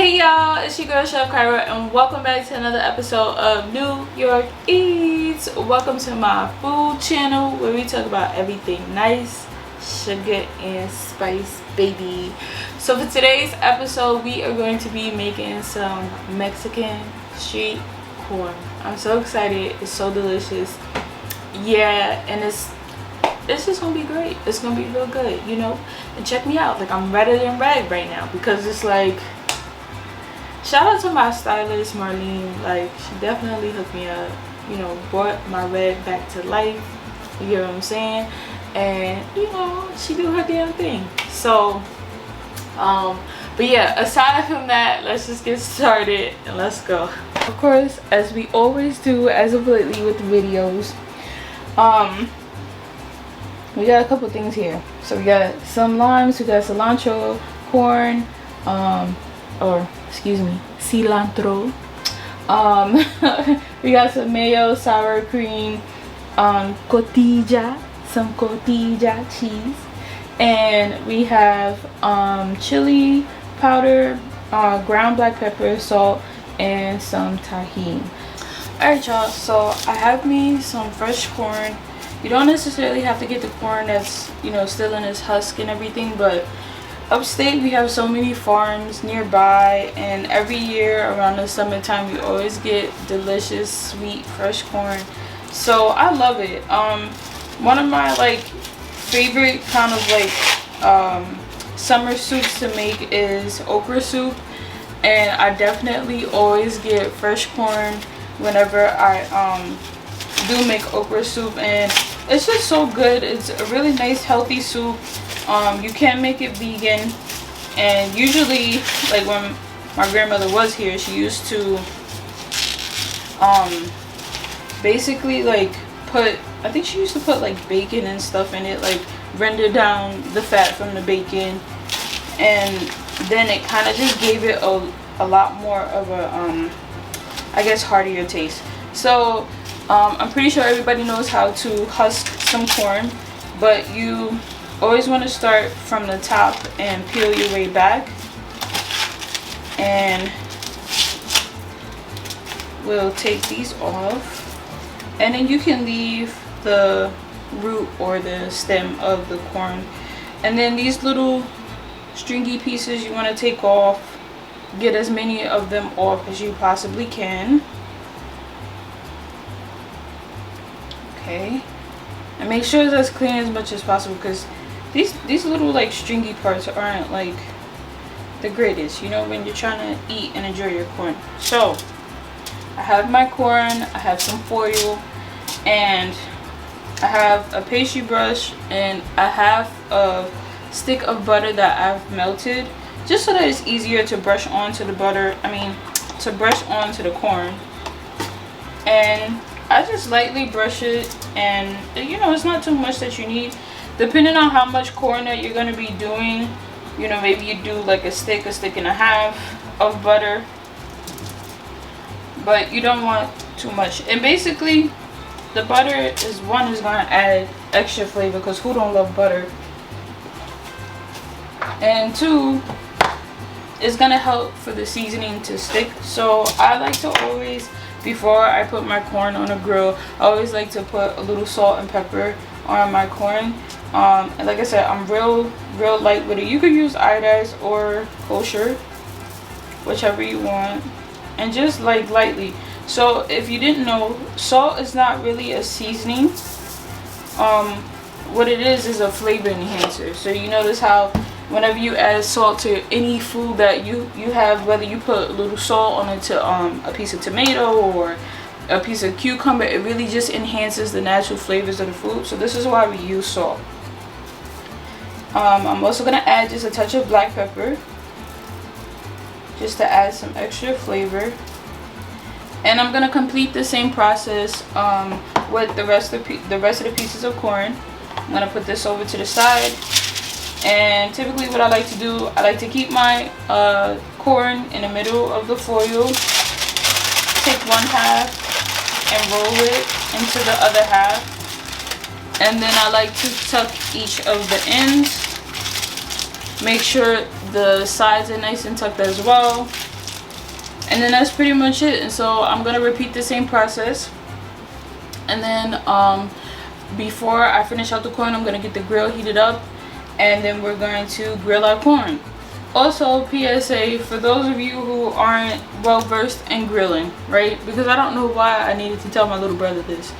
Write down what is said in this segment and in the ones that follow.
Hey y'all, it's your girl Chef Kyra and welcome back to another episode of New York Eats. Welcome to my food channel where we talk about everything nice, sugar and spice, baby. So for today's episode, we are going to be making some Mexican street corn. I'm so excited. It's so delicious. Yeah, and it's just gonna be great. It's gonna be real good, you know. And check me out, like I'm redder than red right now because it's like, shout out to my stylist Marlene. Like, she definitely hooked me up, you know, brought my red back to life, you get what I'm saying? And you know, she do her damn thing. So but yeah, aside from that, let's just get started and let's go. Of course, as we always do as of lately with the videos, we got a couple things here. So we got some limes, we got cilantro, corn, or excuse me, cilantro. We got some mayo, sour cream, cotija, some cotija cheese, and we have chili powder, ground black pepper, salt, and some tahini. Alright y'all, so I have me some fresh corn. You don't necessarily have to get the corn that's, you know, still in its husk and everything, but upstate we have so many farms nearby, and every year around the summertime we always get delicious sweet fresh corn. So I love it. One of my like favorite kind of like summer soups to make is okra soup, and I definitely always get fresh corn whenever I do make okra soup, and it's just so good. It's a really nice healthy soup. You can make it vegan, and usually like when my grandmother was here, she used to basically like put, I think she used to put like bacon and stuff in it, like render down the fat from the bacon, and then it kind of just gave it a lot more of a I guess heartier taste. So I'm pretty sure everybody knows how to husk some corn, but you always want to start from the top and peel your way back. And we'll take these off, and then you can leave the root or the stem of the corn, and then these little stringy pieces you want to take off. Get as many of them off as you possibly can. Okay, and make sure it's as clean as much as possible, because these little like stringy parts aren't like the greatest, you know, when you're trying to eat and enjoy your corn. So I have my corn, I have some foil, and I have a pastry brush, and a half a stick of butter that I've melted, just so that it's easier to brush onto the butter, to brush onto the corn. And I just lightly brush it, and you know, it's not too much that you need. Depending on how much corn that you're going to be doing, you know, maybe you do like a stick and a half of butter, but you don't want too much. And basically the butter is going to add extra flavor, because who don't love butter? And two, it's going to help for the seasoning to stick. So I like to always, before I put my corn on a grill, I always like to put a little salt and pepper on my corn. And like I said, I'm real light with it. You could use iodized or kosher, whichever you want, and just like lightly. So if you didn't know, salt is not really a seasoning. What it is a flavor enhancer. So you notice how whenever you add salt to any food that you have, whether you put a little salt on it to a piece of tomato or a piece of cucumber, it really just enhances the natural flavors of the food. So this is why we use salt. I'm also going to add just a touch of black pepper, just to add some extra flavor. And I'm going to complete the same process with the rest of the pieces of corn. I'm going to put this over to the side. And typically what I like to do, I like to keep my corn in the middle of the foil, take one half and roll it into the other half, and then I like to tuck each of the ends. Make sure the sides are nice and tucked as well. And then that's pretty much it. And so I'm gonna repeat the same process. And then before I finish out the corn, I'm gonna get the grill heated up, and then we're going to grill our corn. Also, PSA for those of you who aren't well versed in grilling, right? Because I don't know why I needed to tell my little brother this,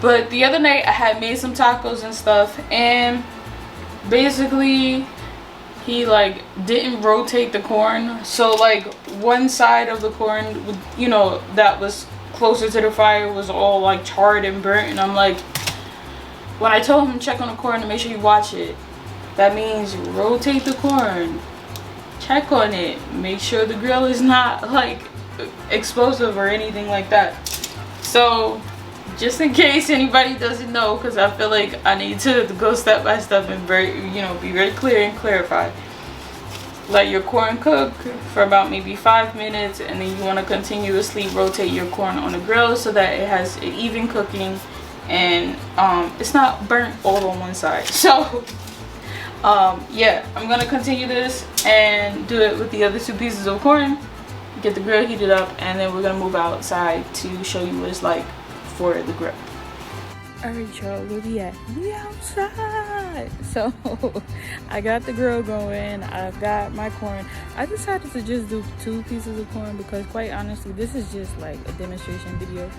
but the other night I had made some tacos and stuff, and basically he like didn't rotate the corn, so like one side of the corn, you know, that was closer to the fire was all like charred and burnt. And I'm like, when I told him to check on the corn to make sure you watch it, that means rotate the corn, check on it, make sure the grill is not like explosive or anything like that. So just in case anybody doesn't know, because I feel like I need to go step by step and be very clear and clarify. Let your corn cook for about maybe 5 minutes, and then you want to continuously rotate your corn on the grill so that it has an even cooking and it's not burnt all on one side. So yeah, I'm gonna continue this and do it with the other 2 pieces of corn, get the grill heated up, and then we're gonna move outside to show you what it's like for the grill. Alright y'all, where we at? We outside. So I got the grill going, I've got my corn. I decided to just do 2 pieces of corn because quite honestly this is just like a demonstration video,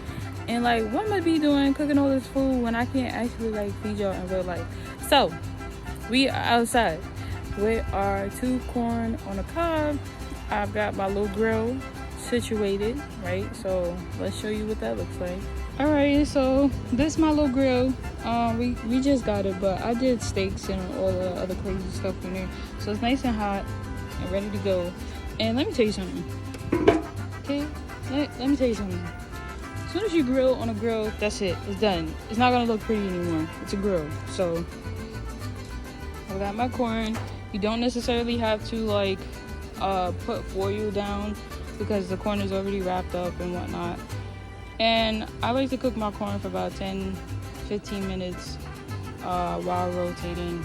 and like what am I be doing cooking all this food when I can't actually like feed y'all in real life? So we are outside with our 2 corn on a cob. I've got my little grill situated, right? So let's show you what that looks like. Alright, so this is my little grill. We just got it, but I did steaks and all the other crazy stuff in there, so it's nice and hot and ready to go. And let me tell you something, okay? Let me tell you something. As soon as you grill on a grill, that's it, it's done. It's not gonna look pretty anymore. It's a grill. So I got my corn. You don't necessarily have to like put foil down because the corn is already wrapped up and whatnot. And I like to cook my corn for about 10-15 minutes while rotating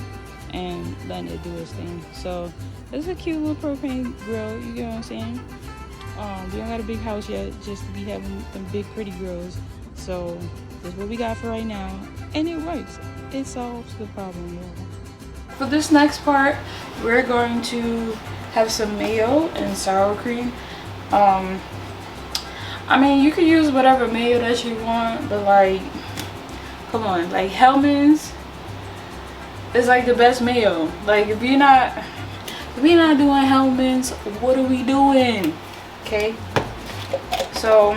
and letting it do its thing. So it's a cute little propane grill, you get what I'm saying? We don't got a big house yet just to be having them big pretty grills. So that's what we got for right now, and it works. It solves the problem. For this next part, we're going to have some mayo and sour cream. I mean, you can use whatever mayo that you want, but like, come on, like Hellmann's is like the best mayo. Like if we're not doing Hellmann's, what are we doing? Okay, so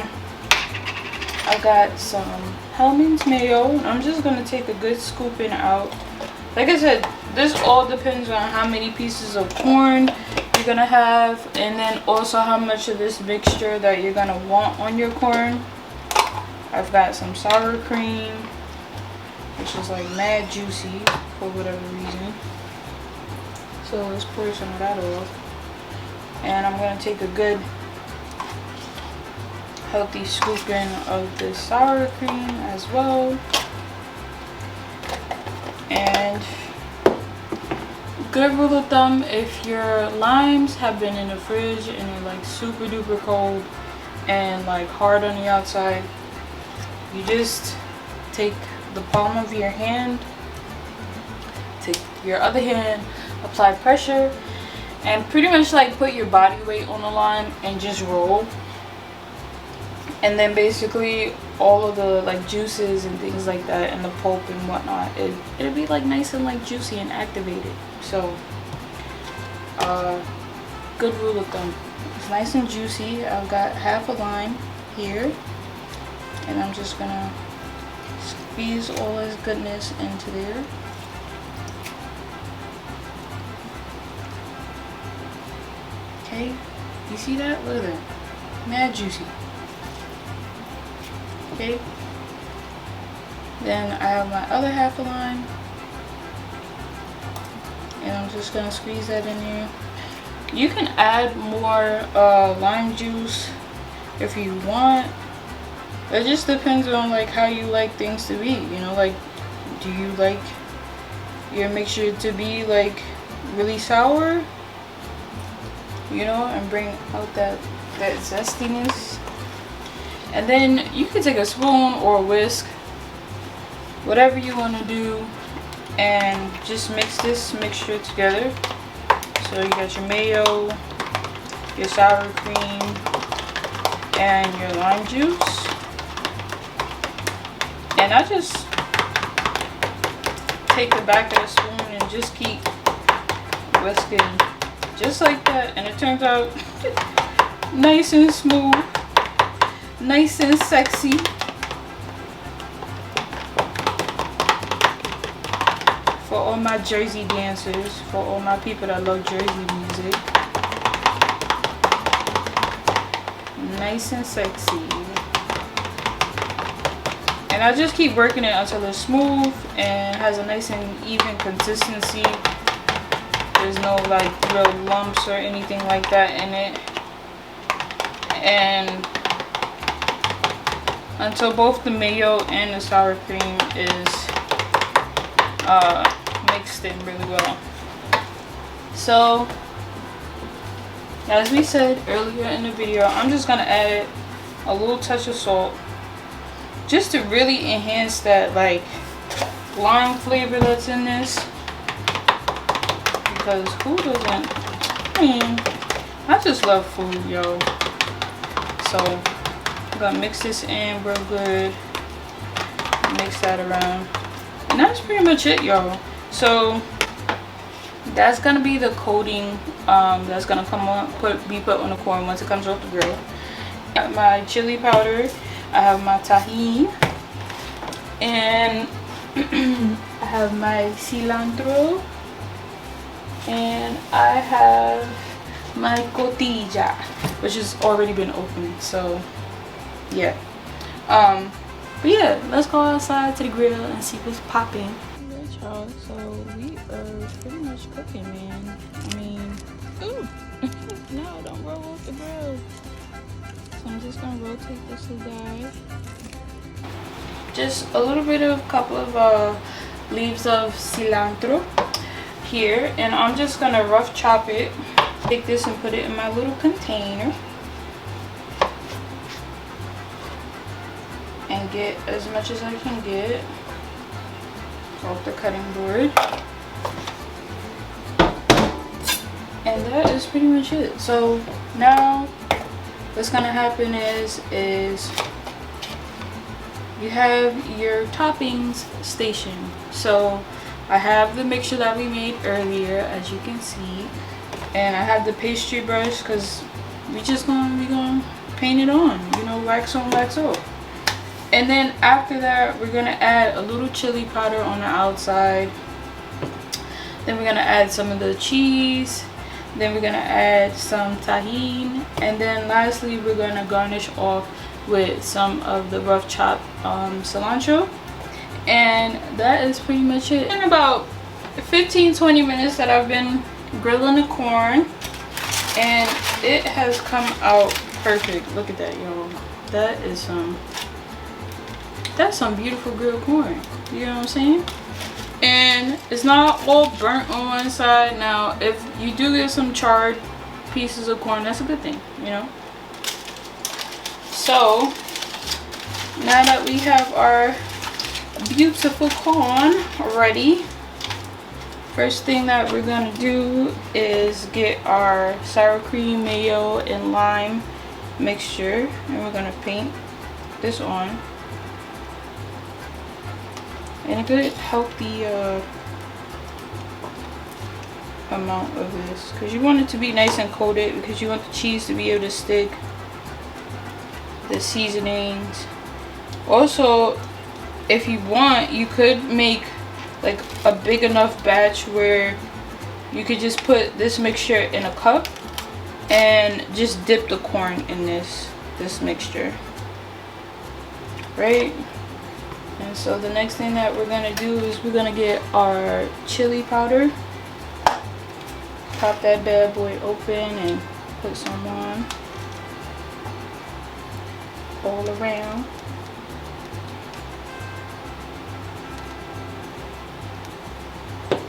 I got some Hellmann's mayo. I'm just gonna take a good scooping out. Like I said, this all depends on how many pieces of corn you're gonna have, and then also how much of this mixture that you're gonna want on your corn. I've got some sour cream, which is like mad juicy for whatever reason. So let's pour some of that off. And I'm gonna take a good healthy scooping of the sour cream as well. And good rule of thumb, if your limes have been in the fridge and they're like super duper cold and like hard on the outside, you just take the palm of your hand, take your other hand, apply pressure, and pretty much like put your body weight on the lime and just roll. And then basically all of the like juices and things like that and the pulp and whatnot, it'll be like nice and like juicy and activated. So good rule of thumb, it's nice and juicy. I've got half a lime here, and I'm just gonna squeeze all this goodness into there. Okay, you see that? Look at that, mad juicy. Okay, then I have my other half a lime, and I'm just gonna squeeze that in there. You can add more lime juice if you want. It just depends on like how you like things to be, you know, like do you like your mixture to be like really sour, you know, and bring out that that zestiness. And then you can take a spoon or a whisk, whatever you want to do, and just mix this mixture together. So you got your mayo, your sour cream, and your lime juice. And I just take the back of the spoon and just keep whisking just like that, and it turns out nice and smooth, nice and sexy. For all my Jersey dancers, for all my people that love Jersey music. Nice and sexy. And I just keep working it until it's smooth and has a nice and even consistency. There's no like real lumps or anything like that in it. And until both the mayo and the sour cream is mixed in really well. So as we said earlier in the video, I'm just gonna add a little touch of salt just to really enhance that like lime flavor that's in this, because who doesn't? I mean, I just love food, yo. So I'm gonna mix this in real good, mix that around, and that's pretty much it, y'all. So that's gonna be the coating that's gonna come on, be put on the corn once it comes off the grill. I got my chili powder, I have my tahini, and I have my cilantro, and I have my cotija, which has already been opened. So yeah, but yeah, let's go outside to the grill and see what's popping. Alright, y'all, so we are pretty much cooking, man. I mean, ooh, no, don't roll off the grill. So I'm just gonna rotate this little guy. Just a little bit of couple of leaves of cilantro here, and I'm just gonna rough chop it. Take this and put it in my little container and get as much as I can get off the cutting board. And that is pretty much it. So now what's gonna happen is you have your toppings station. So I have the mixture that we made earlier, as you can see, and I have the pastry brush because we gonna paint it on, you know, wax on, wax off. And then after that, we're gonna add a little chili powder on the outside. Then we're gonna add some of the cheese. Then we're gonna add some tahini, and then lastly we're gonna garnish off with some of the rough chopped cilantro. And that is pretty much it. In about 15-20 minutes that I've been grilling the corn, and it has come out perfect. Look at that, y'all. That is that's some beautiful grilled corn, you know what I'm saying? And it's not all burnt on one side. Now if you do get some charred pieces of corn, that's a good thing, you know. So now that we have our beautiful corn ready, first thing that we're gonna do is get our sour cream, mayo, and lime mixture, and we're gonna paint this on. And a good healthy amount of this, because you want it to be nice and coated, because you want the cheese to be able to stick, the seasonings. Also, if you want, you could make like a big enough batch where you could just put this mixture in a cup and just dip the corn in this mixture, right? And so the next thing that we're gonna do is we're gonna get our chili powder, pop that bad boy open and put some on all around.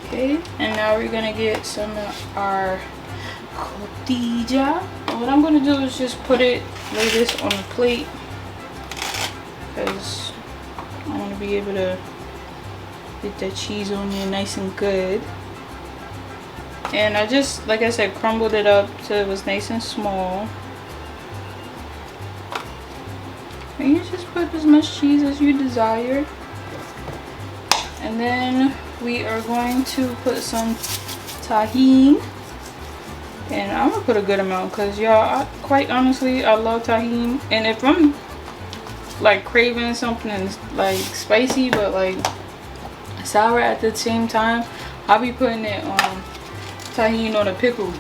Okay, and now we're gonna get some of our cotija. What I'm gonna do is just lay this on a plate because I want to be able to get that cheese on there nice and good. And I just, like I said, crumbled it up so it was nice and small. And you just put as much cheese as you desire. And then we are going to put some tahini. And I'm gonna put a good amount because y'all, quite honestly, I love tahini. And if I'm like craving something like spicy but like sour at the same time, I'll be putting it on tahini on a pickle.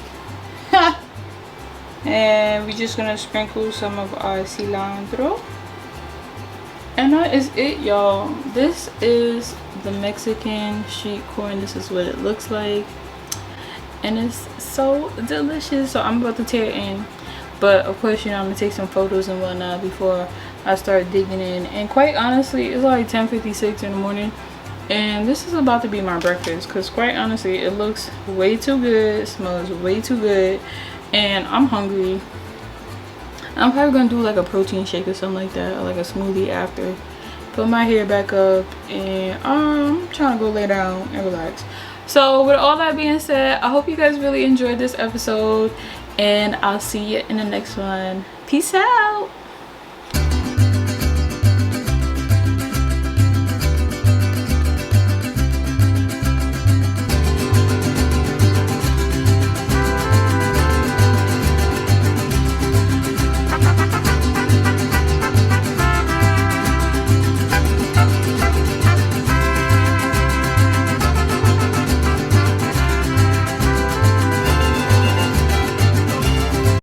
And we're just gonna sprinkle some of our cilantro. And that is it, y'all. This is the Mexican street corn. This is what it looks like. And it's so delicious. So I'm about to tear it in. But of course, you know, I'm gonna take some photos and whatnot before I start digging in. And quite honestly, it's like 10:56 in the morning. And this is about to be my breakfast. Because quite honestly, it looks way too good. It smells way too good. And I'm hungry. I'm probably gonna do like a protein shake or something like that, or like a smoothie after. Put my hair back up, and I'm trying to go lay down and relax. So with all that being said, I hope you guys really enjoyed this episode, and I'll see you in the next one. Peace out.